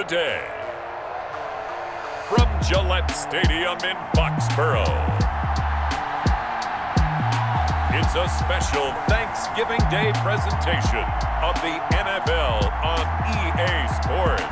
day. From Gillette Stadium in Foxborough, it's a special Thanksgiving Day presentation of the NFL on EA Sports.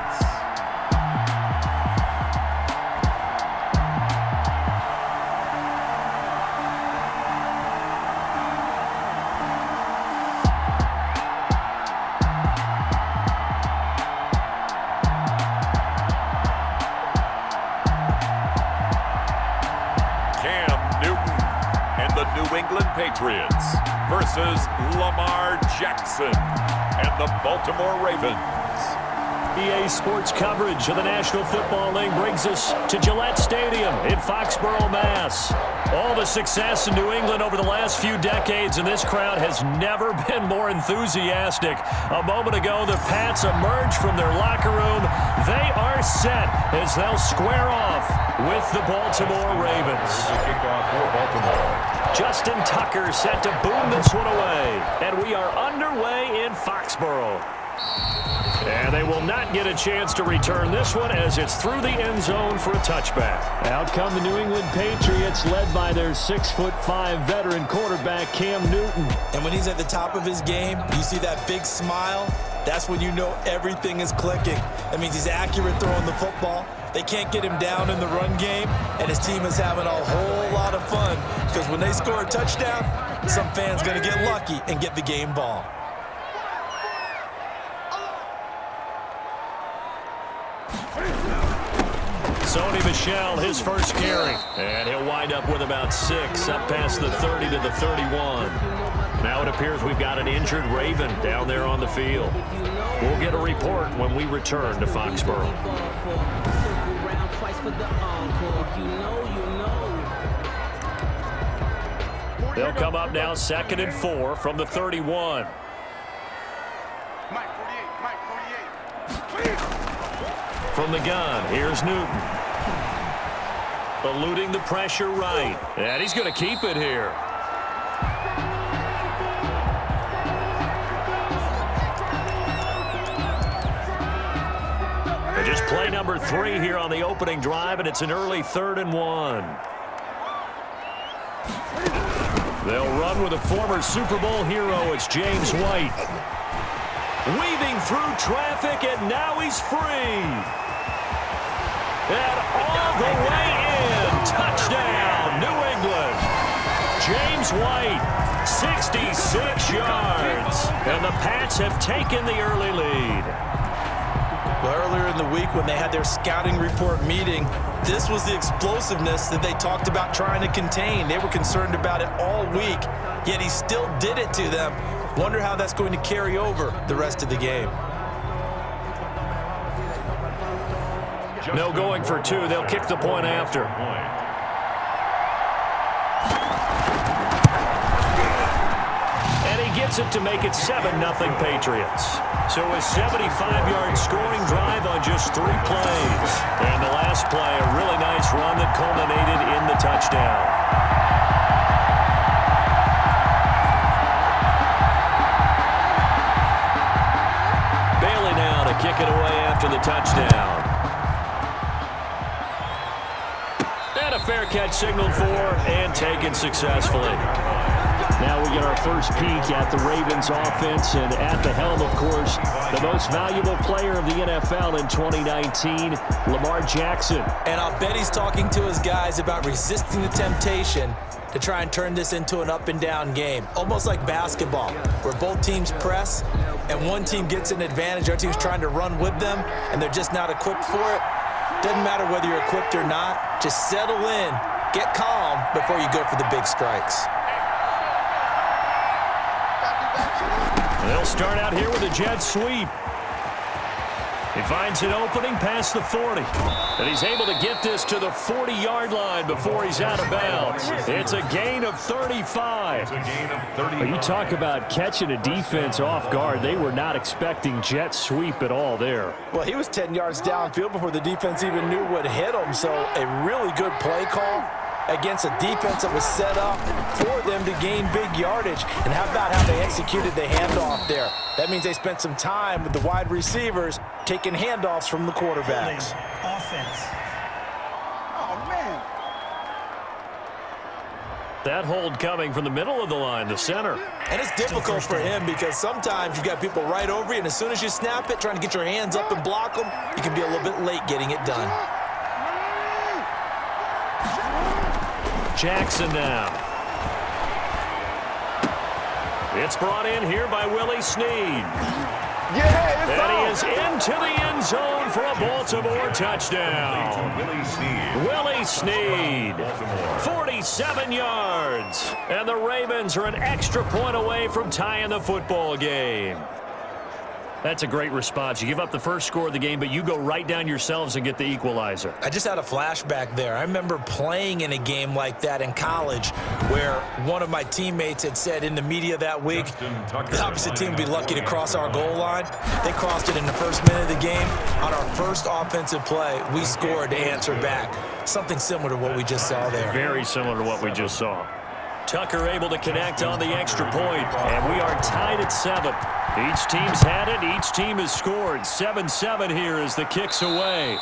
New England Patriots versus Lamar Jackson and the Baltimore Ravens. EA Sports coverage of the National Football League brings us to Gillette Stadium in Foxborough, Mass. All the success in New England over the last few decades, and this crowd has never been more enthusiastic. A moment ago, the Pats emerged from their locker room. They are set as they'll square off with the Baltimore Ravens. Kickoff for Baltimore. Justin Tucker set to boom this one away. And we are underway in Foxborough. And they will not get a chance to return this one as it's through the end zone for a touchback. Out come the New England Patriots, led by their 6'5" veteran quarterback, Cam Newton. And when he's at the top of his game, you see that big smile. That's when you know everything is clicking. That means he's accurate throwing the football. They can't get him down in the run game, and his team is having a whole lot of fun because when they score a touchdown, some fan's going to get lucky and get the game ball. Sony Michel, his first carry. And he'll wind up with about 6, up past the 30 to the 31. Now it appears we've got an injured Raven down there on the field. We'll get a report when we return to Foxborough. They'll come up now 2nd and 4 from the 31. From the gun, here's Newton. Eluding the pressure right. And he's going to keep it here. Just play number 3 here on the opening drive, and it's an early 3rd and 1. They'll run with a former Super Bowl hero. It's James White. Weaving through traffic, and now he's free. And all the way in. Touchdown, New England. James White, 66 yards. And the Pats have taken the early lead. Well, earlier in the week when they had their scouting report meeting, this was the explosiveness that they talked about trying to contain. They were concerned about it all week, yet he still did it to them. Wonder how that's going to carry over the rest of the game. No going for 2. They'll kick the point after. And he gets it to make it 7-0 Patriots. So a 75-yard scoring drive on just 3 plays. And the last play, a really nice run that culminated in the touchdown. Bailey now to kick it away after the touchdown. And a fair catch signaled for and taken successfully. Now we get our first peek at the Ravens offense, and at the helm, of course, the most valuable player of the NFL in 2019, Lamar Jackson. And I'll bet he's talking to his guys about resisting the temptation to try and turn this into an up-and-down game, almost like basketball, where both teams press, and one team gets an advantage, our team's trying to run with them, and they're just not equipped for it. Doesn't matter whether you're equipped or not, just settle in, get calm before you go for the big strikes. They'll start out here with a jet sweep. He finds an opening past the 40. And he's able to get this to the 40-yard line before he's out of bounds. It's a gain of 35. You talk about catching a defense off guard. They were not expecting jet sweep at all there. Well, he was 10 yards downfield before the defense even knew what hit him. So a really good play call. against a defense that was set up for them to gain big yardage. And how about how they executed the handoff there? That means they spent some time with the wide receivers taking handoffs from the quarterbacks. Offense. Oh, man. That hold coming from the middle of the line, the center. And it's difficult for him because sometimes you've got people right over you, and as soon as you snap it, trying to get your hands up and block them, you can be a little bit late getting it done. Jackson now. It's brought in here by Willie Snead. Yeah, And he is into the end zone for a Baltimore touchdown. Willie Snead, 47 yards. And the Ravens are an extra point away from tying the football game. That's a great response. You give up the first score of the game, but you go right down yourselves and get the equalizer. I just had a flashback there. I remember playing in a game like that in college where one of my teammates had said in the media that week, the opposite team would be lucky to cross our goal line. They crossed it in the first minute of the game. On our first offensive play, we scored to answer back. Something similar to what we just saw there. Very similar to what we just saw. Tucker able to connect on the extra point, and we are tied at 7. Each team's had it. Each team has scored. 7-7 here as the kick's away.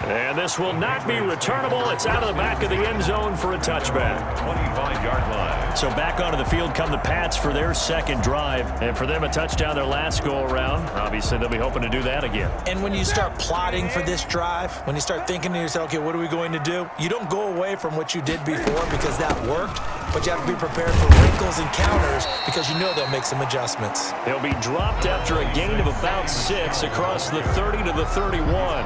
And this will not be returnable. It's out of the back of the end zone for a touchback. 25-yard line. So back onto the field come the Pats for their second drive. And for them, a touchdown their last go-around. Obviously, they'll be hoping to do that again. And when you start plotting for this drive, when you start thinking to yourself, okay, what are we going to do? You don't go away from what you did before because that worked. But you have to be prepared for wrinkles and counters because you know they'll make some adjustments. They'll be dropped after a gain of about 6 across the 30 to the 31.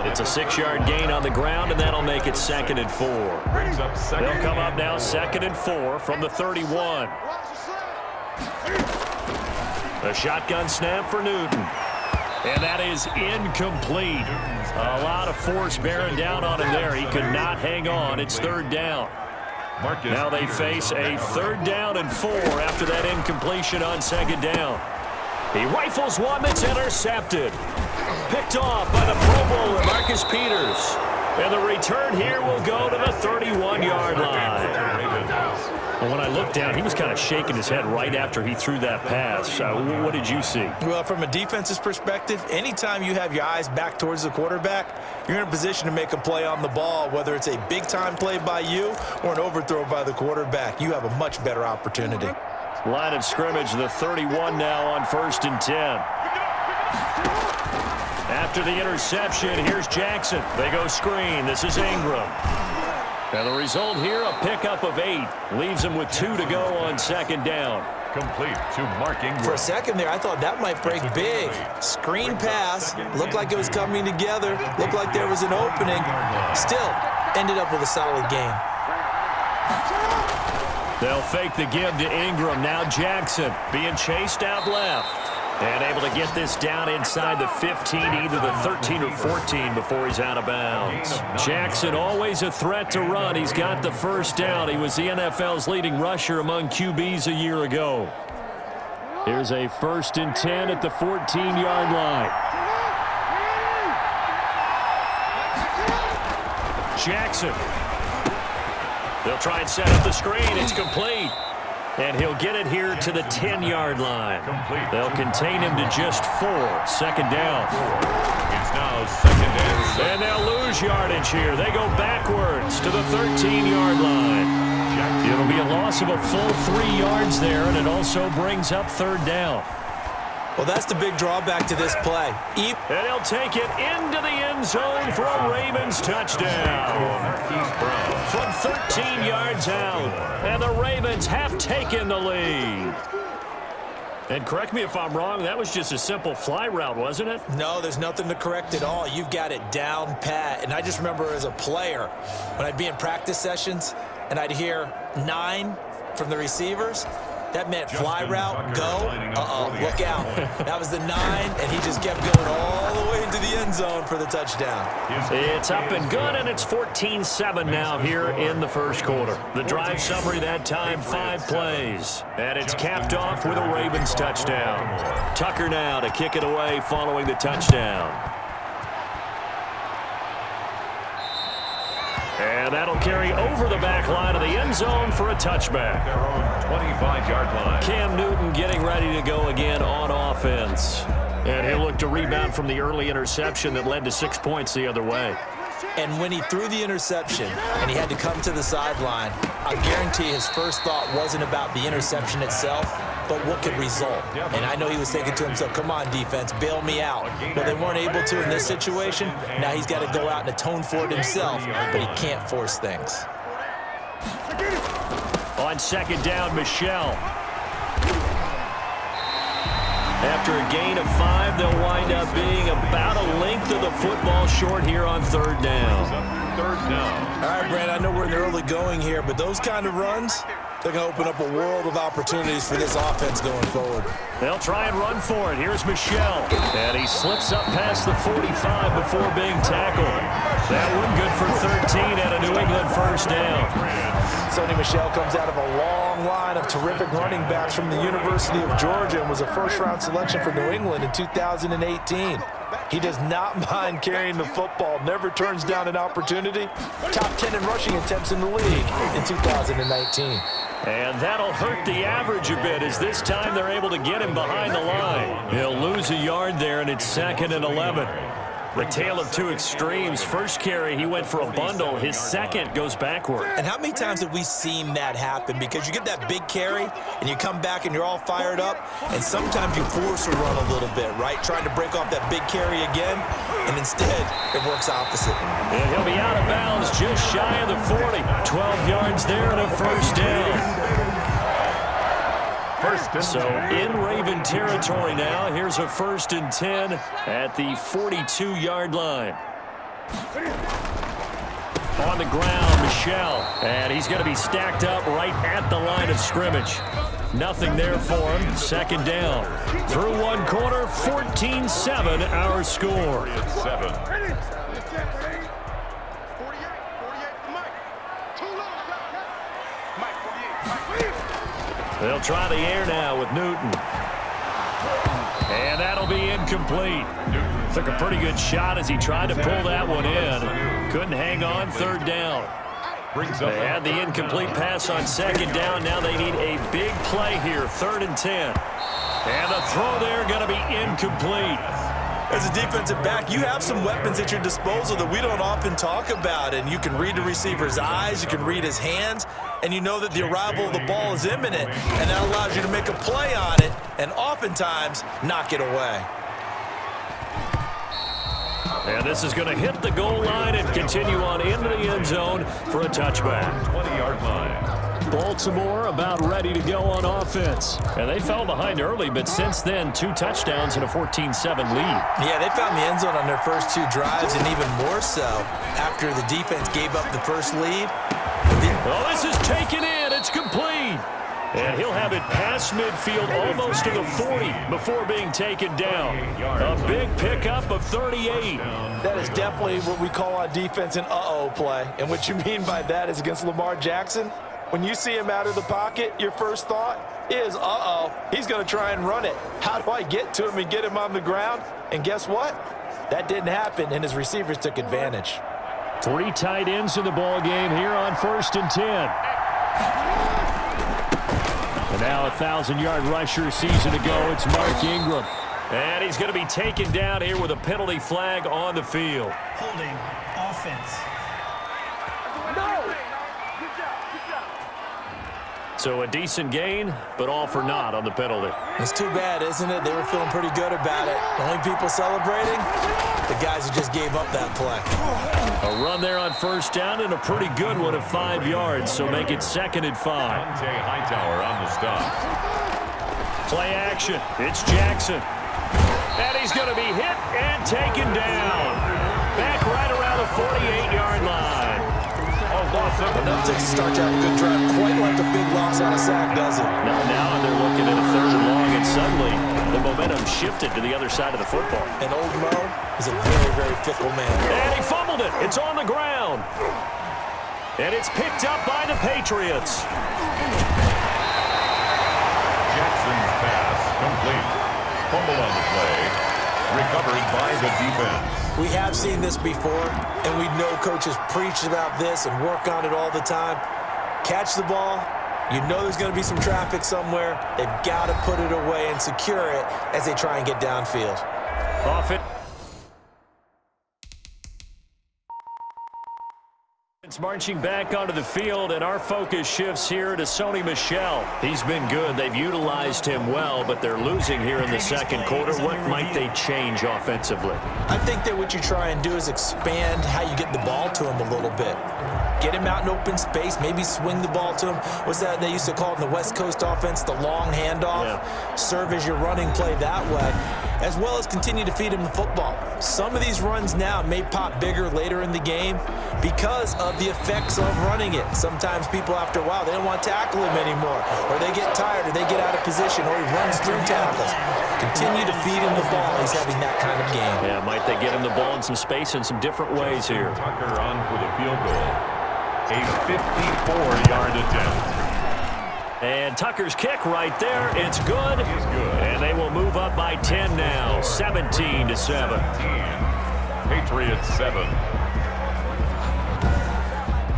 It's a 6-yard gain on the ground, and that'll make it 2nd and 4. They'll come up now 2nd and 4 from the 31. A shotgun snap for Newton. And that is incomplete. A lot of force bearing down on him there. He could not hang on. It's 3rd down. Now they face a 3rd down and 4 after that incompletion on 2nd down. He rifles one that's intercepted. Picked off by the Pro Bowler, Marcus Peters. And the return here will go to the 31-yard line. Well, when I looked down, he was kind of shaking his head right after he threw that pass. What did you see? Well, from a defense's perspective, anytime you have your eyes back towards the quarterback, you're in a position to make a play on the ball, whether it's a big-time play by you or an overthrow by the quarterback. You have a much better opportunity. Line of scrimmage, the 31 now on 1st and 10. After the interception, here's Jackson. They go screen. This is Ingram. And the result here, a pickup of 8. Leaves him with 2 to go on 2nd down. Complete to Mark Ingram. For a second there, I thought that might break big. Screen pass. Looked like it was coming together. Looked like there was an opening. Still, ended up with a solid gain. They'll fake the give to Ingram. Now Jackson being chased out left. And able to get this down inside the 15, either the 13 or 14 before he's out of bounds. Jackson always a threat to run. He's got the 1st down. He was the NFL's leading rusher among QBs a year ago. Here's a 1st and 10 at the 14-yard line. Jackson. They'll try and set up the screen. It's complete. And he'll get it here to the 10-yard line. They'll contain him to just 4. 2nd down. It's now 2nd and 6. And they'll lose yardage here. They go backwards to the 13-yard line. It'll be a loss of a full 3 yards there, and it also brings up 3rd down. Well, that's the big drawback to this play. And he'll take it into the end zone for a Ravens touchdown. From 13 yards out. And the Ravens have taken the lead. And correct me if I'm wrong, that was just a simple fly route, wasn't it? No, there's nothing to correct at all. You've got it down pat. And I just remember as a player, when I'd be in practice sessions and I'd hear 9 from the receivers, that meant fly route, go, look out. That was the 9, and he just kept going all the way into the end zone for the touchdown. It's up and good, and it's 14-7 now here in the 1st quarter. The drive summary that time, 5 plays. And it's capped off with a Ravens touchdown. Tucker now to kick it away following the touchdown. And And that'll carry over the back line of the end zone for a touchback. Their own 25-yard line. Cam Newton getting ready to go again on offense. And he'll look to rebound from the early interception that led to 6 points the other way. And when he threw the interception and he had to come to the sideline, I guarantee his first thought wasn't about the interception itself, but what could result. And I know he was thinking to himself, come on, defense, bail me out. Well, they weren't able to in this situation. Now he's got to go out and atone for it himself, but he can't force things. On second down, Michel. After a gain of 5, they'll wind up being about a length of the football short here on third down. Third down. All right, Brad, I know we're in the early going here, but those kind of runs, they're going to open up a world of opportunities for this offense going forward. They'll try and run for it. Here's Michel. And he slips up past the 45 before being tackled. That one good for 13 and a New England first down. Sonny Michel comes out of a long line of terrific running backs from the University of Georgia and was a first-round selection for New England in 2018. He does not mind carrying the football, never turns down an opportunity. Top 10 in rushing attempts in the league in 2019. And that'll hurt the average a bit as this time they're able to get him behind the line. He'll lose a yard there, and it's 2nd and 11. The tale of two extremes. First carry, he went for a bundle. His second goes backward. And how many times have we seen that happen? Because you get that big carry, and you come back and you're all fired up, and sometimes you force a run a little bit, right? Trying to break off that big carry again, and instead it works opposite. And he'll be out of bounds just shy of the 40. 12 yards there and a first down. So in Raven territory now. Here's a 1st and 10 at the 42-yard line. On the ground, Michel. And he's going to be stacked up right at the line of scrimmage. Nothing there for him. 2nd down. Through one quarter, 14-7 our score. They'll try the air now with Newton. And that'll be incomplete. Took a pretty good shot as he tried to pull that one in. Couldn't hang on. 3rd down. They had the incomplete pass on 2nd down. Now they need a big play here. 3rd and 10. And the throw there going to be incomplete. As a defensive back, you have some weapons at your disposal that we don't often talk about. And you can read the receiver's eyes, you can read his hands, and you know that the arrival of the ball is imminent. And that allows you to make a play on it and oftentimes knock it away. And this is going to hit the goal line and continue on into the end zone for a touchback. 20-yard line. Baltimore about ready to go on offense. And they fell behind early, but since then, 2 touchdowns and a 14-7 lead. Yeah, they found the end zone on their first 2 drives, and even more so after the defense gave up the first lead. Well, this is taken in. It's complete. And he'll have it past midfield almost to the 40 before being taken down. A big pickup of 38. That is definitely what we call on defense an uh-oh play. And what you mean by that is against Lamar Jackson, when you see him out of the pocket, your first thought is, uh-oh, he's going to try and run it. How do I get to him and get him on the ground? And guess what? That didn't happen, and his receivers took advantage. 3 tight ends in the ball game here on 1st and 10. And now a 1,000-yard rusher season ago. It's Mark Ingram. And he's going to be taken down here with a penalty flag on the field. Holding offense. So a decent gain, but all for naught on the penalty. It's too bad, isn't it? They were feeling pretty good about it. The only people celebrating, the guys who just gave up that play. A run there on 1st down and a pretty good one of 5 yards, so make it 2nd and 5. Hightower on the stop. Play action. It's Jackson. And he's going to be hit and taken down. Back right around the 48-yard line. Enough to start you out a good drive. Quite like a big loss on a sack, does it? Now they're looking at a 3rd and long, and suddenly the momentum shifted to the other side of the football. And old Mo is a very, very fickle man. And he fumbled it. It's on the ground. And it's picked up by the Patriots. Jackson's pass complete. Fumble on the play. Recovered by the defense. We have seen this before, and we know coaches preach about this and work on it all the time. Catch the ball. You know there's going to be some traffic somewhere. They've got to put it away and secure it as they try and get downfield. Off it. It's marching back onto the field, and our focus shifts here to Sony Michel. He's been good. They've utilized him well, but they're losing here in the second quarter. What might they change offensively? I think that what you try and do is expand how you get the ball to him a little bit. Get him out in open space, maybe swing the ball to him. What's that they used to call it in the West Coast offense, the long handoff? Yeah. Serve as your running play that way, as well as continue to feed him the football. Some of these runs now may pop bigger later in the game because of the effects of running it. Sometimes people, after a while, they don't want to tackle him anymore, or they get tired, or they get out of position, or he runs through tackles. Continue to feed him the ball. He's having that kind of game. Yeah, might they get him the ball in some space in some different ways here. Tucker on for the field goal. A 54-yard attempt. And Tucker's kick right there. It's good. It's good. And they will move up by 10 now, 17-7. Patriots 7.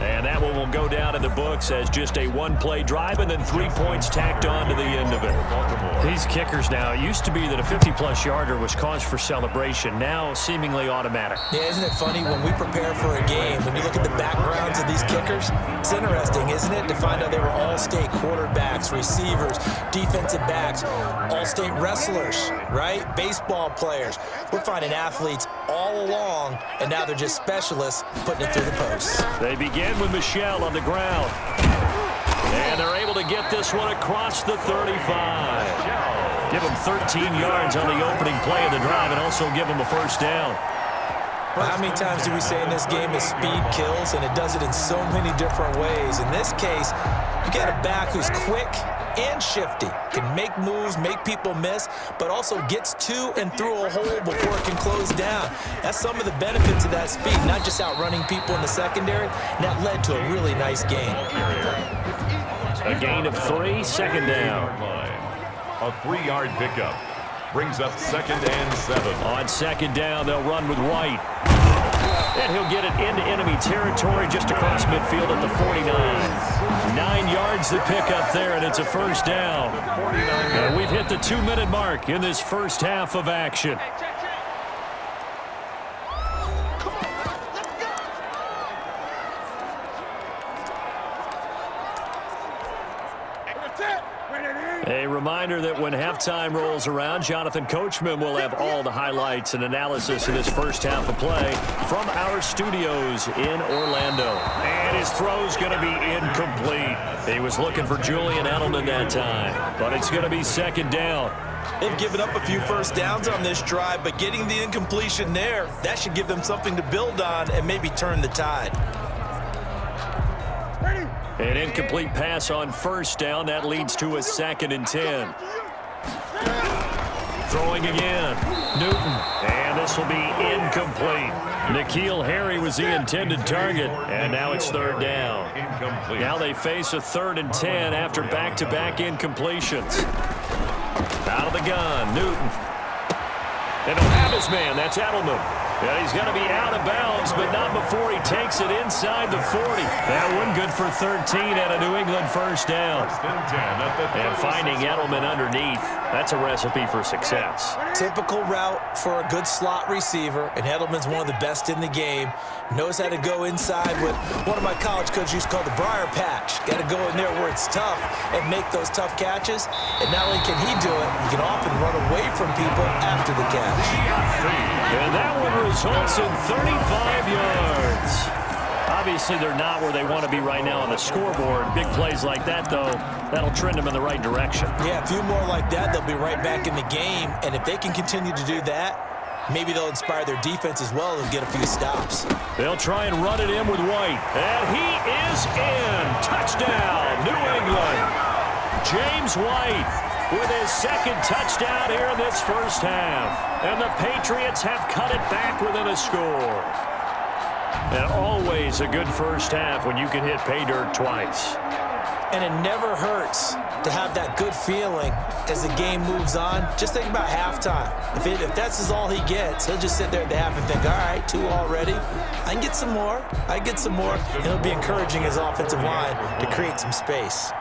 And that one will go down in the books as just a one-play drive and then 3 points tacked on to the end of it. Baltimore. These kickers now, it used to be that a 50-plus yarder was cause for celebration. Now seemingly automatic. Yeah, isn't it funny when we prepare for a game, when you look at the backgrounds of these kickers, it's interesting, isn't it, to find out they were all-state quarterbacks, receivers, defensive backs, all-state wrestlers, right? Baseball players. We're finding athletes all along, and now they're just specialists putting it through the posts. They begin with Michel on the ground. And they're able to get this one across the 35. Give them 13 yards on the opening play of the drive and also give them a first down. Well, how many times do we say in this game is speed kills, and it does it in so many different ways. In this case, you got a back who's quick and shifty, can make moves, make people miss, but also gets to and through a hole before it can close down. That's some of the benefits of that speed, not just outrunning people in the secondary. And that led to a really nice game. A gain of 3, second down. A 3-yard pickup brings up 2nd and 7. On second down, they'll run with White. And he'll get it into enemy territory just across midfield at the 49. 9 yards to pick up there, and it's a first down. And we've hit the 2-minute mark in this first half of action. A reminder that when halftime rolls around, Jonathan Coachman will have all the highlights and analysis of this first half of play from our studios in Orlando. And his throw's going to be incomplete. He was looking for Julian Edelman that time, but it's going to be second down. They've given up a few first downs on this drive, but getting the incompletion there, that should give them something to build on and maybe turn the tide. An incomplete pass on first down. That leads to a 2nd and 10. Throwing again. Newton. And this will be incomplete. N'Keal Harry was the intended target. And now it's third down. Incomplete. Now they face a 3rd and 10 after back-to-back incompletions. Out of the gun. Newton. And he'll have his man. That's Edelman. And he's going to be out of bounds, but not before he takes it inside the 40. That one good for 13 at a New England first down. And finding Edelman underneath, that's a recipe for success. Typical route for a good slot receiver, and Edelman's one of the best in the game. Knows how to go inside with one of my college coaches used to call the briar patch. Got to go in there where it's tough and make those tough catches. And not only can he do it, he can often run away from people after the catch. And that one results in 35 yards. Obviously, they're not where they want to be right now on the scoreboard. Big plays like that, though, that'll trend them in the right direction. Yeah, a few more like that, they'll be right back in the game. And if they can continue to do that, maybe they'll inspire their defense as well and get a few stops. They'll try and run it in with White. And he is in. Touchdown, New England. James White with his 2nd touchdown here in this first half. And the Patriots have cut it back within a score. And always a good first half when you can hit pay dirt twice. And it never hurts to have that good feeling as the game moves on. Just think about halftime. If that's all he gets, he'll just sit there at the half and think, all right, 2 already. I can get some more. And it'll be encouraging his offensive line to create some space.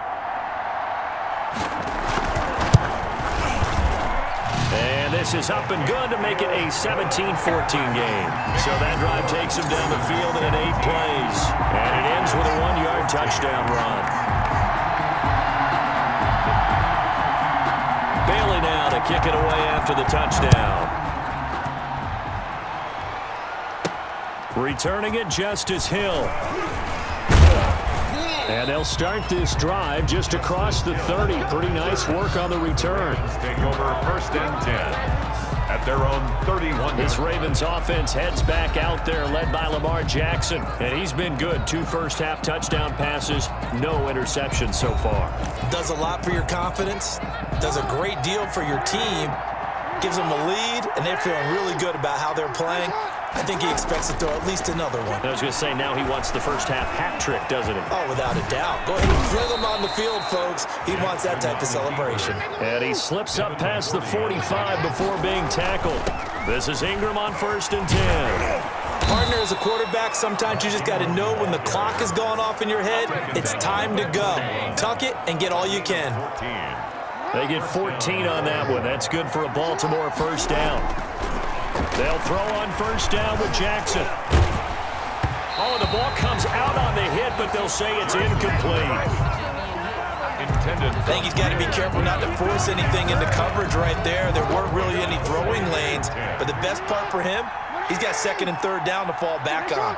And this is up and good to make it a 17-14 game. So that drive takes him down the field in 8 plays. And it ends with a 1-yard touchdown run. Bailey now to kick it away after the touchdown. Returning it, Justice Hill. And they'll start this drive just across the 30. Pretty nice work on the return. Take over 1st and 10 at their own 31. This Ravens offense heads back out there, led by Lamar Jackson. And he's been good. 2 first-half touchdown passes, no interceptions so far. Does a lot for your confidence. Does a great deal for your team. Gives them a lead, and they're feeling really good about how they're playing. I think he expects to throw at least another one. I was going to say, now he wants the first-half hat trick, doesn't he? Oh, without a doubt. Go ahead and throw him on the field, folks. He wants that type of celebration. And he slips up past the 45 before being tackled. This is Ingram on 1st and 10. Partner, as a quarterback, sometimes you just got to know when the clock is going off in your head, it's time to go. Tuck it and get all you can. They get 14 on that one. That's good for a Baltimore first down. They'll throw on 1st down with Jackson. Oh, the ball comes out on the hit, but they'll say it's incomplete. I think he's got to be careful not to force anything into coverage right there. There weren't really any throwing lanes, but the best part for him, he's got 2nd and 3rd down to fall back on.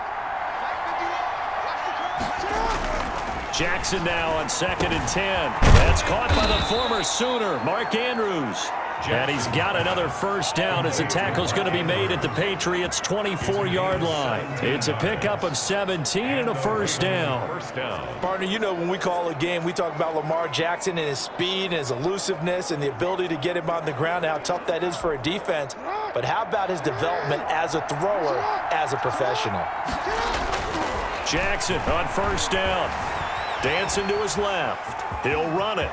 Jackson now on 2nd and 10. That's caught by the former Sooner, Mark Andrews. And he's got another first down as the tackle's going to be made at the Patriots' 24-yard line. It's a pickup of 17 and a first down. Partner, you know when we call a game, we talk about Lamar Jackson and his speed and his elusiveness and the ability to get him on the ground and how tough that is for a defense. But how about his development as a thrower, as a professional? Jackson on 1st down. Dancing to his left. He'll run it.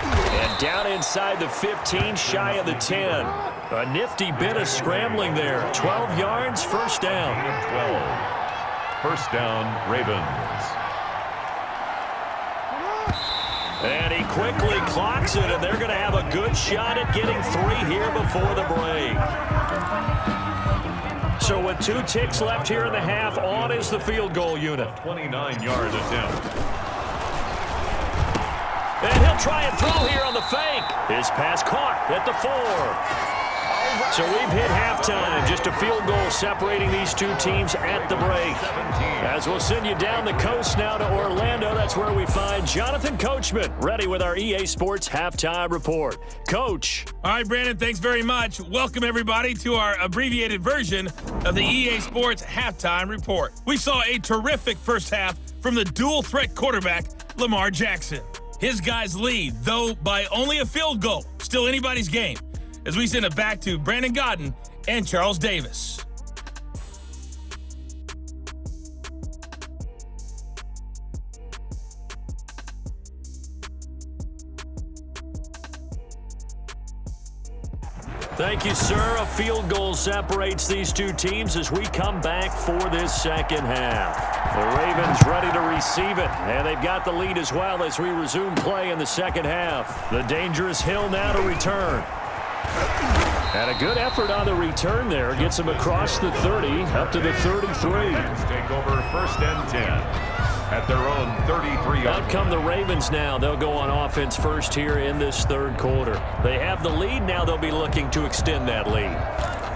And down inside the 15, shy of the 10. A nifty bit of scrambling there. 12 yards, first down. 12. First down, Ravens. And he quickly clocks it, and they're going to have a good shot at getting 3 here before the break. So with 2 ticks left here in the half, on is the field goal unit. 29-yard attempt. And he'll try and throw here on the fake. His pass caught at the 4. So we've hit halftime. Just a field goal separating these 2 teams at the break. As we'll send you down the coast now to Orlando, that's where we find Jonathan Coachman, ready with our EA Sports Halftime Report. Coach. All right, Brandon, thanks very much. Welcome, everybody, to our abbreviated version of the EA Sports Halftime Report. We saw a terrific first half from the dual-threat quarterback, Lamar Jackson. His guys lead, though by only a field goal. Still anybody's game, as we send it back to Brandon Godden and Charles Davis. Thank you, sir. A field goal separates these 2 teams as we come back for this second half. The Ravens ready to receive it, and they've got the lead as well as we resume play in the second half. The dangerous Hill now to return. And a good effort on the return there. Gets him across the 30, up to the 33. Take over 1st and 10. At their own 33. Out come the Ravens now. They'll go on offense first here in this 3rd quarter. They have the lead. Now they'll be looking to extend that lead.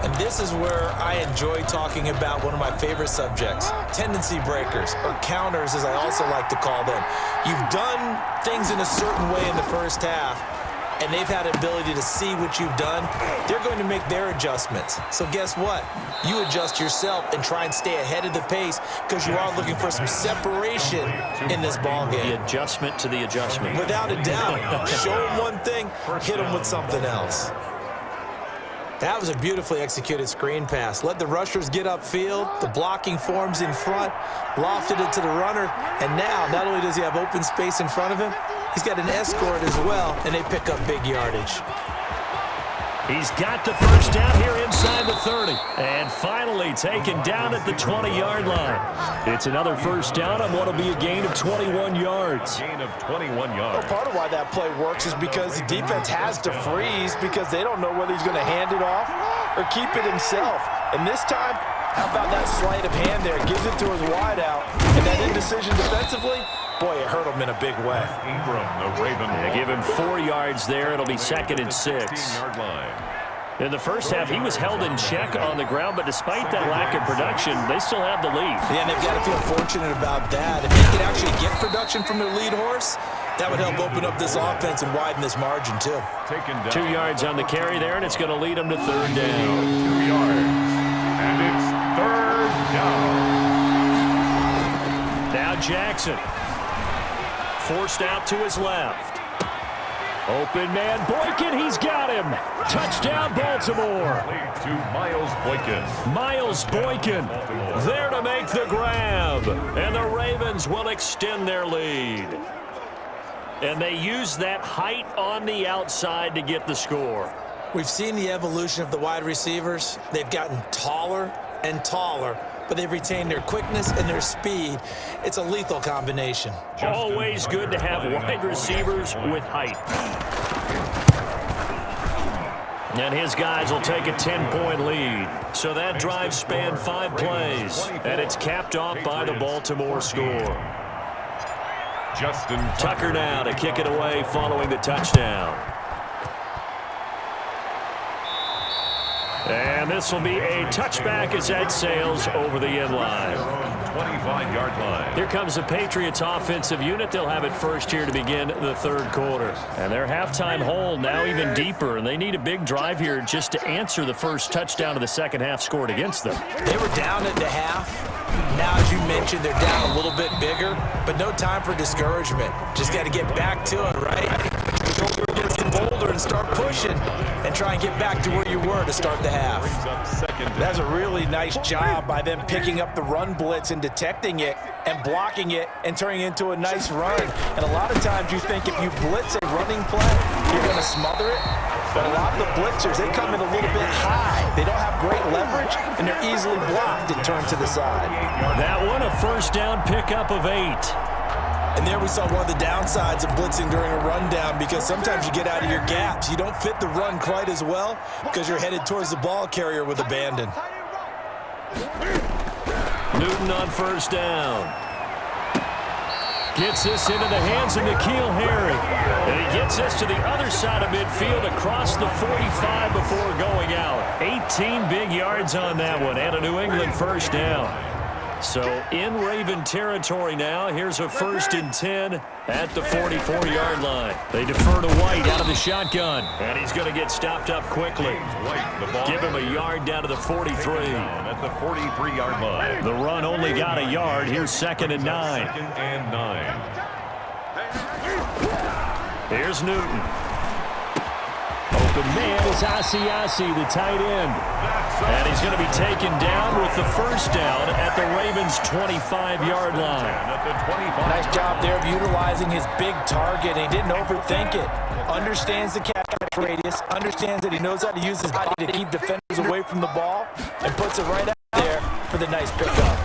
And this is where I enjoy talking about one of my favorite subjects, tendency breakers, or counters as I also like to call them. You've done things in a certain way in the first half, and they've had the ability to see what you've done. They're going to make their adjustments. So guess what? You adjust yourself and try and stay ahead of the pace because you are looking for some separation in this ballgame. The adjustment to the adjustment. Without a doubt. Show them one thing, hit them with something else. That was a beautifully executed screen pass. Let the rushers get upfield, the blocking forms in front, lofted it to the runner, and now not only does he have open space in front of him, he's got an escort as well, and they pick up big yardage. He's got the first down here inside the 30. And finally taken down at the 20-yard line. It's another first down on what will be a gain of 21 yards. Gain of 21 yards. Part of why that play works is because the defense has to freeze because they don't know whether he's going to hand it off or keep it himself. And this time, how about that sleight of hand there? Gives it to his wideout. And that indecision defensively, boy, it hurt him in a big way. Ingram, the Raven. They give him 4 yards there. It'll be 2nd and 6. 16-yard line. In the first half, he was held in check on the ground, but despite that lack of production, they still have the lead. Yeah, and they've got to feel fortunate about that. If they can actually get production from their lead horse, that would help open up this offense and widen this margin, too. Taken down. 2 yards on the carry there, and it's going to lead them to 3rd down. 2 yards. And it's 3rd down. Now Jackson. Forced out to his left. Open man, Boykin, he's got him. Touchdown, Baltimore. To Miles Boykin. Miles Boykin there to make the grab. And the Ravens will extend their lead. And they use that height on the outside to get the score. We've seen the evolution of the wide receivers. They've gotten taller and taller, but they've retained their quickness and their speed. It's a lethal combination. Always good to have wide receivers with height. And his guys will take a 10-point lead. So that drive spanned 5 plays, and it's capped off by the Baltimore score. Justin Tucker now to kick it away following the touchdown. And this will be a touchback as that sails over the end line. 25-yard line. Here comes the Patriots offensive unit. They'll have it first here to begin the 3rd quarter. And their halftime hole now even deeper, and they need a big drive here just to answer the first touchdown of the second half scored against them. They were down at the half. Now, as you mentioned, they're down a little bit bigger, but no time for discouragement. Just got to get back to it, right? Get some boulder and start pushing and try and get back to where you were to start the half. That's a really nice job by them picking up the run blitz and detecting it and blocking it and turning it into a nice run. And a lot of times you think if you blitz a running play, you're going to smother it. But a lot of the blitzers, they come in a little bit high. They don't have great leverage, and they're easily blocked and turned to the side. That one, a first down pickup of 8. And there we saw one of the downsides of blitzing during a rundown, because sometimes you get out of your gaps. You don't fit the run quite as well because you're headed towards the ball carrier with abandon. Newton on first down. Gets this into the hands of N'Keal Harry. And he gets this to the other side of midfield across the 45 before going out. 18 big yards on that one, and a New England first down. So in Raven territory now. Here's a 1st and 10 at the 44-yard line. They defer to White out of the shotgun. And he's going to get stopped up quickly. Give him a yard down to the 43. At the 43-yard line. The run only got a yard. Here's 2nd and 9. 2nd and 9. Here's Newton. Open man is Asiasi, the tight end. And he's going to be taken down with the first down at the Ravens' 25-yard line. Nice job there of utilizing his big target. He didn't overthink it. Understands the catch radius. Understands that he knows how to use his body to keep defenders away from the ball. And puts it right out there for the nice pickup.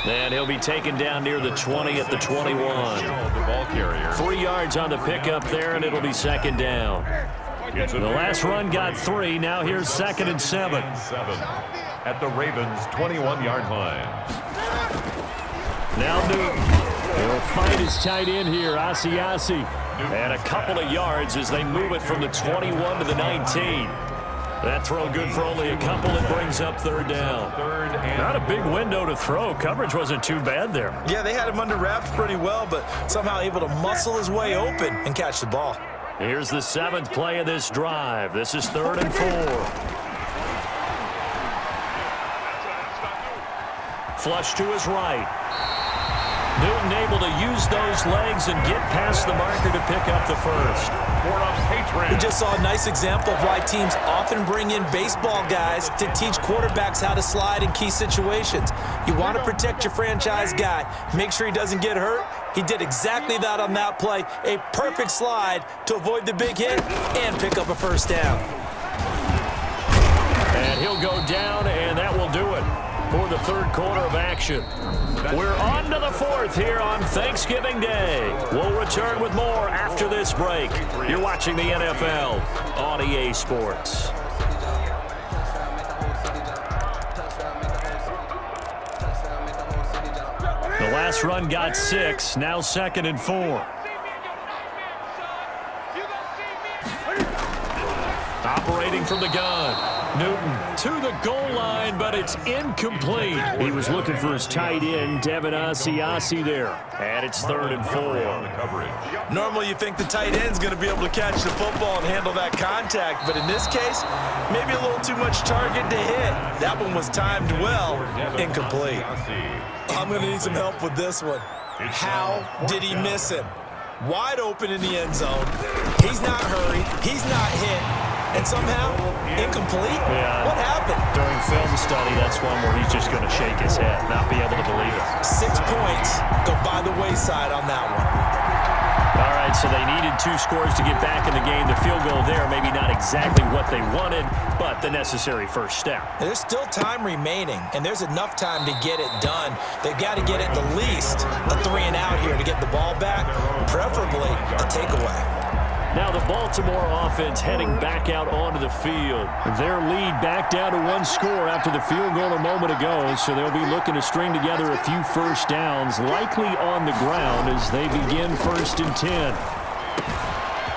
And he'll be taken down near the 20 at the 21. The ball carrier. 3 yards on the pickup there, and it'll be 2nd down. The last run got 3. Now here's 2nd and 7. At the Ravens' 21-yard line. Now Newton. He'll find his tight end here, Asiasi. And a couple of yards as they move it from the 21 to the 19. That throw good for only a couple. It brings up 3rd down. Not a big window to throw. Coverage wasn't too bad there. Yeah, they had him under wraps pretty well, but somehow able to muscle his way open and catch the ball. Here's the 7th play of this drive. This is 3rd and 4. Flush to his right. Newton able to use those legs and get past the marker to pick up the first. For the Patriots. We just saw a nice example of why teams often bring in baseball guys to teach quarterbacks how to slide in key situations. You want to protect your franchise guy. Make sure he doesn't get hurt. He did exactly that on that play. A perfect slide to avoid the big hit and pick up a first down. And he'll go down, and that will do it for the third quarter of action. We're on to the fourth here on Thanksgiving Day. We'll return with more after this break. You're watching the NFL on EA Sports. The last run got 6, now 2nd and 4. Operating from the gun. Newton to the goal line, but it's incomplete. He was looking for his tight end, Devin Asiasi there. And it's 3rd and 4. Normally you think the tight end's going to be able to catch the football and handle that contact, but in this case, maybe a little too much target to hit. That one was timed well, incomplete. I'm going to need some help with this one. How did he miss him? Wide open in the end zone. He's not hurried. He's not hit. And somehow, incomplete? Yeah. What happened? During film study, that's one where he's just going to shake his head, not be able to believe it. 6 points go by the wayside on that one. All right, so they needed 2 scores to get back in the game. The field goal there, maybe not exactly what they wanted, but the necessary first step. There's still time remaining, and there's enough time to get it done. They've got to get at the least a 3-and-out here to get the ball back, preferably a takeaway. Now the Baltimore offense heading back out onto the field. Their lead back down to 1 score after the field goal a moment ago, so they'll be looking to string together a few first downs, likely on the ground as they begin 1st and 10.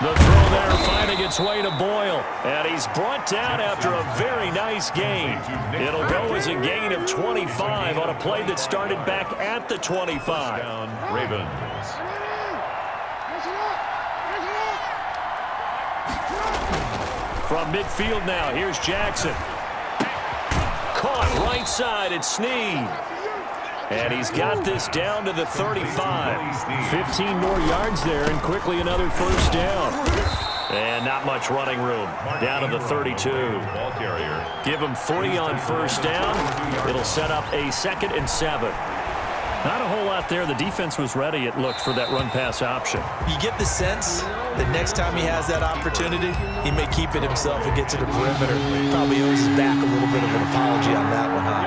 The throw there finding its way to Boyle, and he's brought down after a very nice gain. It'll go as a gain of 25 on a play that started back at the 25. Ravens. From midfield now, here's Jackson. Caught right side, it's Snead. And he's got this down to the 35. 15 more yards there, and quickly another first down. And not much running room. Down to the 32. Give him 3 on first down. It'll set up a 2nd and 7. Not a whole lot there. The defense was ready, it looked, for that run-pass option. You get the sense that next time he has that opportunity, he may keep it himself and get to the perimeter. Probably owes his back a little bit of an apology on that one, huh?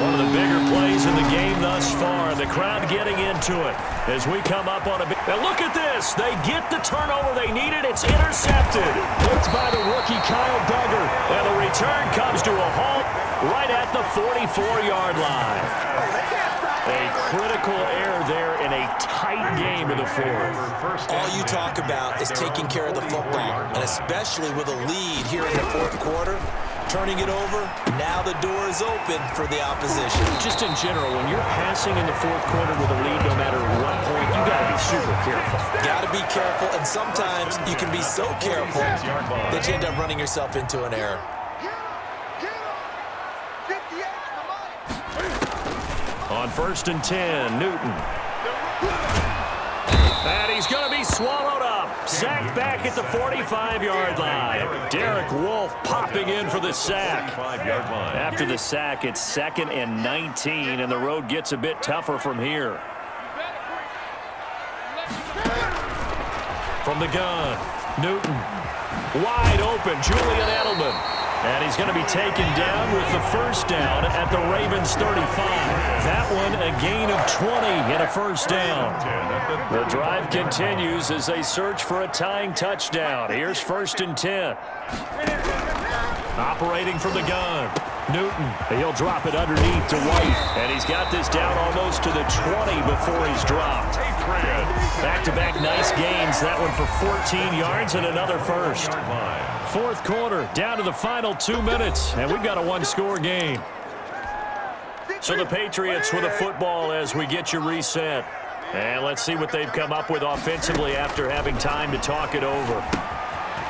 One of the bigger plays in the game thus far. The crowd getting into it as we come up on a big... Now look at this. They get the turnover they needed. It's intercepted. It's by the rookie Kyle Duggar. And the return comes to a halt right at the 44-yard line. A critical error there in a tight game in the 4th. All you talk about is taking care of the football, and especially with a lead here in the 4th quarter, turning it over, now the door is open for the opposition. Just in general, when you're passing in the 4th quarter with a lead, no matter what point, you got to be super careful. Got to be careful, and sometimes you can be so careful that you end up running yourself into an error. On 1st and 10, Newton. And he's going to be swallowed up. Sacked back at the 45-yard line. Derek Wolfe popping in for the sack. After the sack, it's 2nd and 19, and the road gets a bit tougher from here. From the gun, Newton. Wide open, Julian Edelman. And he's going to be taken down with the first down at the Ravens 35. That one a gain of 20 and a first down. The drive continues as they search for a tying touchdown. Here's 1st and 10. Operating from the gun, Newton. He'll drop it underneath to White. And he's got this down almost to the 20 before he's dropped. Back-to-back nice gains. That one for 14 yards and another first. 4th quarter, down to the final 2 minutes, and we've got a 1-score game. So the Patriots with a football as we get you reset. And let's see what they've come up with offensively after having time to talk it over.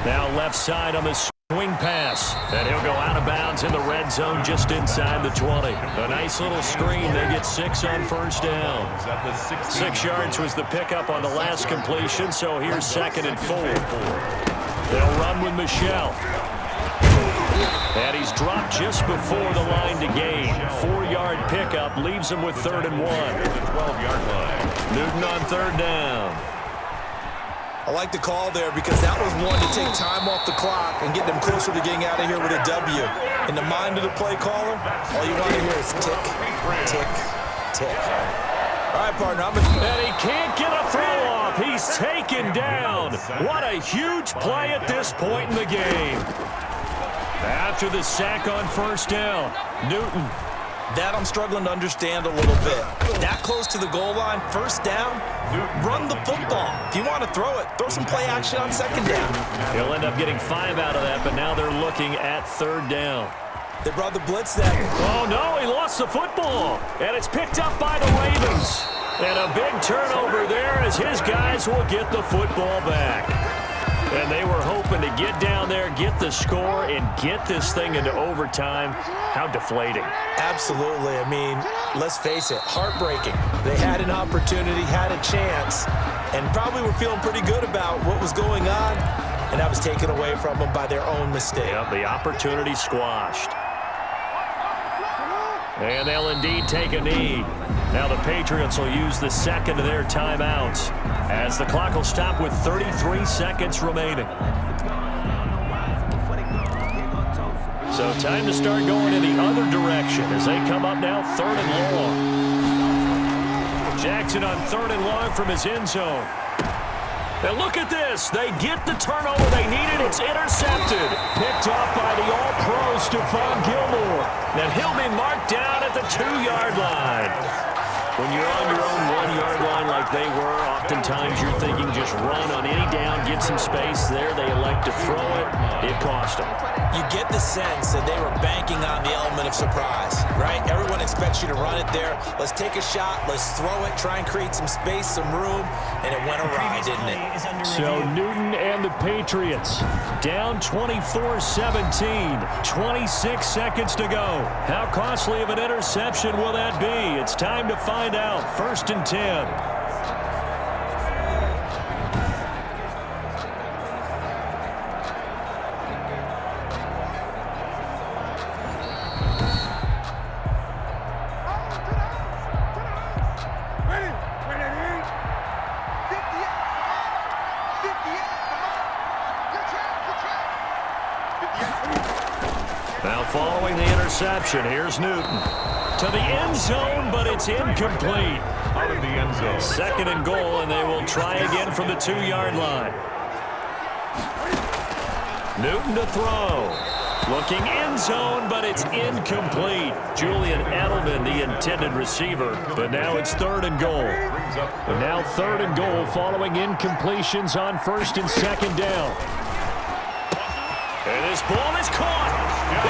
Now left side on the Swing pass, and he'll go out of bounds in the red zone just inside the 20. A nice little screen. They get 6 on first down. 6 yards was the pickup on the last completion, so here's 2nd and 4. They'll run with Michelle. And he's dropped just before the line to gain. 4-yard pickup leaves him with 3rd and 1. 12-yard line. Newton on 3rd down. I like the call there because that was one to take time off the clock and get them closer to getting out of here with a W. In the mind of the play caller, all you want to hear is tick, tick, tick. All right, partner. And he can't get a throw off. He's taken down. What a huge play at this point in the game. After the sack on first down, Newton. That I'm struggling to understand a little bit. That close to the goal line, first down, run the football. If you want to throw it, throw some play action on 2nd down. He'll end up getting 5 out of that, but now they're looking at 3rd down. They brought the blitz then. Oh, no, he lost the football. And it's picked up by the Ravens. And a big turnover there as his guys will get the football back. And they were hoping to get down there, get the score, and get this thing into overtime. How deflating. Absolutely. I mean, let's face it, heartbreaking. They had an opportunity, had a chance, and probably were feeling pretty good about what was going on, and that was taken away from them by their own mistake. Yep, the opportunity squashed. And they'll indeed take a knee. Now the Patriots will use the 2nd of their timeouts as the clock will stop with 33 seconds remaining. So time to start going in the other direction as they come up now 3rd and long. Jackson on 3rd and long from his end zone. And look at this. They get the turnover they needed. It's intercepted. Picked off by the all-pro Stephon Gilmore. And he'll be marked down at the 2-yard line. When you're on your own 1-yard line like they were, oftentimes you're thinking just run on any down, get some space there. They elect to throw it. It cost them. You get the sense that they were banking on the element of surprise, right? Everyone expects you to run it there. Let's take a shot. Let's throw it. Try and create some space, some room. And it went awry, didn't it? So Newton and the Patriots down 24-17. 26 seconds to go. How costly of an interception will that be? It's time to find out. 1st and 10. Now following the interception, here's Newton. To the end zone, but it's incomplete. Out of the end zone. 2nd and goal, and they will try again from the 2-yard line. Newton to throw. Looking end zone, but it's incomplete. Julian Edelman, the intended receiver, but now it's 3rd and goal. And now 3rd and goal following incompletions on 1st and 2nd down. And this ball is caught.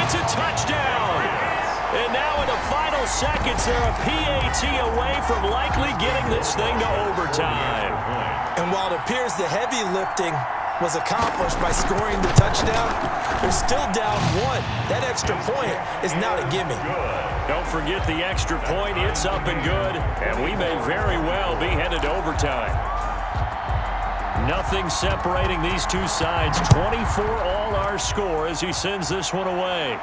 It's a touchdown. And now in the final seconds, they're a PAT away from likely getting this thing to overtime. And while it appears the heavy lifting was accomplished by scoring the touchdown, they're still down 1. That extra point is not a gimme. Don't forget the extra point. It's up and good. And we may very well be headed to overtime. Nothing separating these two sides. 24 all our score as he sends this one away.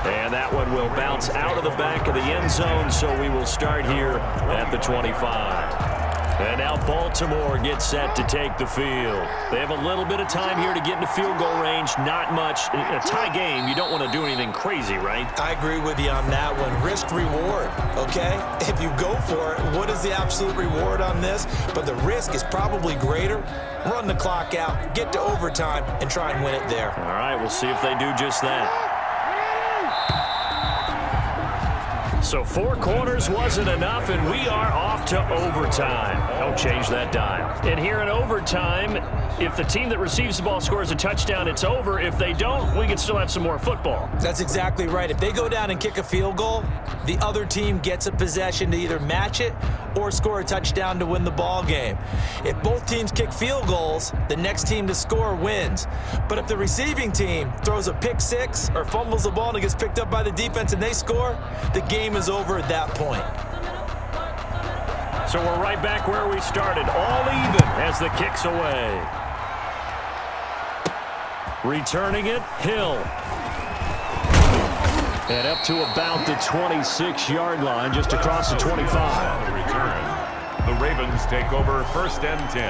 And that one will bounce out of the back of the end zone, so we will start here at the 25. And now Baltimore gets set to take the field. They have a little bit of time here to get into field goal range. Not much. In a tie game, you don't want to do anything crazy, right? I agree with you on that one. Risk reward, okay? If you go for it, what is the absolute reward on this? But the risk is probably greater. Run the clock out, get to overtime, and try and win it there. All right, we'll see if they do just that. So 4 quarters wasn't enough, and we are off to overtime. Don't change that dial. And here in overtime, if the team that receives the ball scores a touchdown, it's over. If they don't, we can still have some more football. That's exactly right. If they go down and kick a field goal, the other team gets a possession to either match it or score a touchdown to win the ball game. If both teams kick field goals, the next team to score wins. But if the receiving team throws a pick six or fumbles the ball and it gets picked up by the defense and they score, the game is over at that point. So we're right back where we started, all even as the kick's away. Returning it, Hill. And up to about the 26-yard line, just across the 25. Return. The Ravens take over 1st and 10.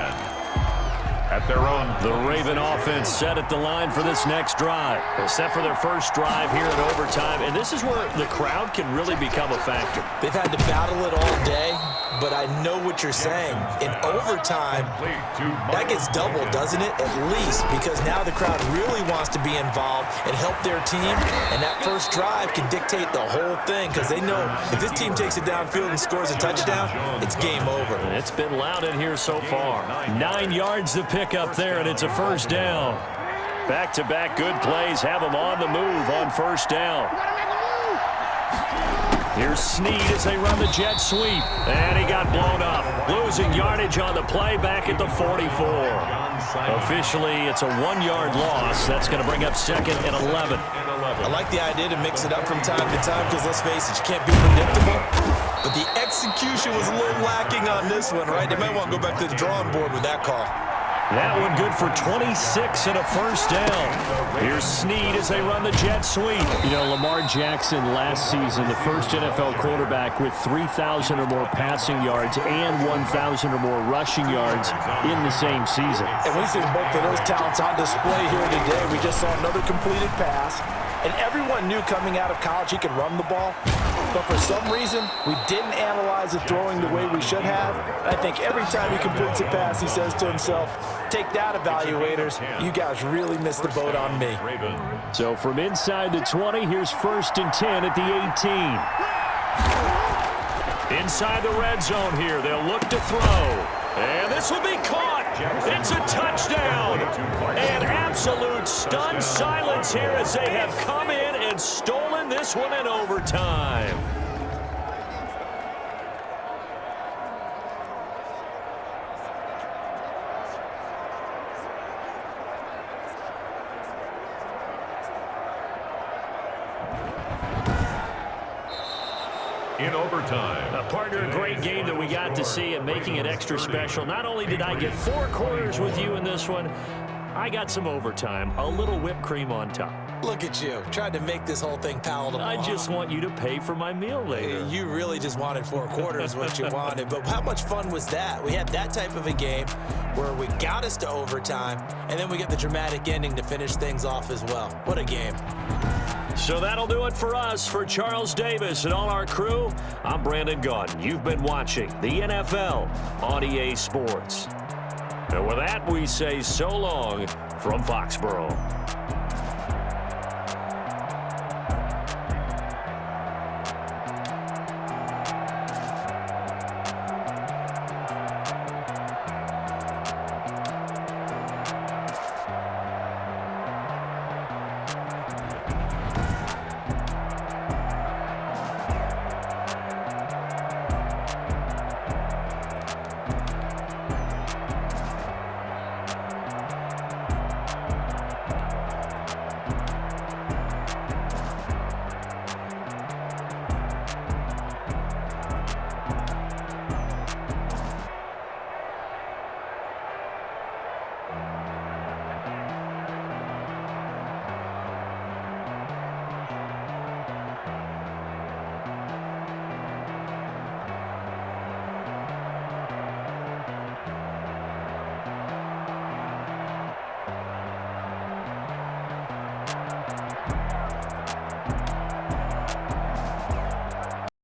At their own. The Raven offense set at the line for this next drive. They're set for their first drive here in overtime, and this is where the crowd can really become a factor. They've had to battle it all day, but I know what you're saying. In overtime, that gets doubled, doesn't it? At least, because now the crowd really wants to be involved and help their team, and that first drive can dictate the whole thing because they know if this team takes it downfield and scores a touchdown, it's game over. It's been loud in here so far. 9 yards to pick up there, and it's a first down. Back-to-back good plays have them on the move on first down. Here's Snead as they run the jet sweep. And he got blown up. Losing yardage on the play back at the 44. Officially, it's a 1-yard loss. That's going to bring up 2nd and 11. I like the idea to mix it up from time to time because, let's face it, you can't be predictable. But the execution was a little lacking on this one, right? They might want to go back to the drawing board with that call. That one good for 26 and a first down. Here's Snead as they run the jet sweep. You know, Lamar Jackson last season, the first NFL quarterback with 3,000 or more passing yards and 1,000 or more rushing yards in the same season. And we see both of those talents on display here today. We just saw another completed pass. And everyone knew coming out of college he could run the ball. But for some reason, we didn't analyze it throwing the way we should have. I think every time he completes a pass, he says to himself, take that, evaluators. You guys really missed the boat on me. So from inside the 20, here's 1st and 10 at the 18. Inside the red zone here, they'll look to throw. And this will be caught. It's a touchdown. An absolute stunned silence here as they have come in and stolen this one in overtime. In overtime. Partner, a great game that we got to see and making it extra special. Not only did I get 4 quarters with you in this one, I got some overtime, a little whipped cream on top. Look at you, trying to make this whole thing palatable. I just want you to pay for my meal later. You really just wanted 4 quarters what you wanted, but how much fun was that? We had that type of a game where we got us to overtime, and then we get the dramatic ending to finish things off as well. What a game. So that'll do it for us. For Charles Davis and all our crew, I'm Brandon Gaudin. You've been watching the NFL on EA Sports. And with that, we say so long from Foxborough.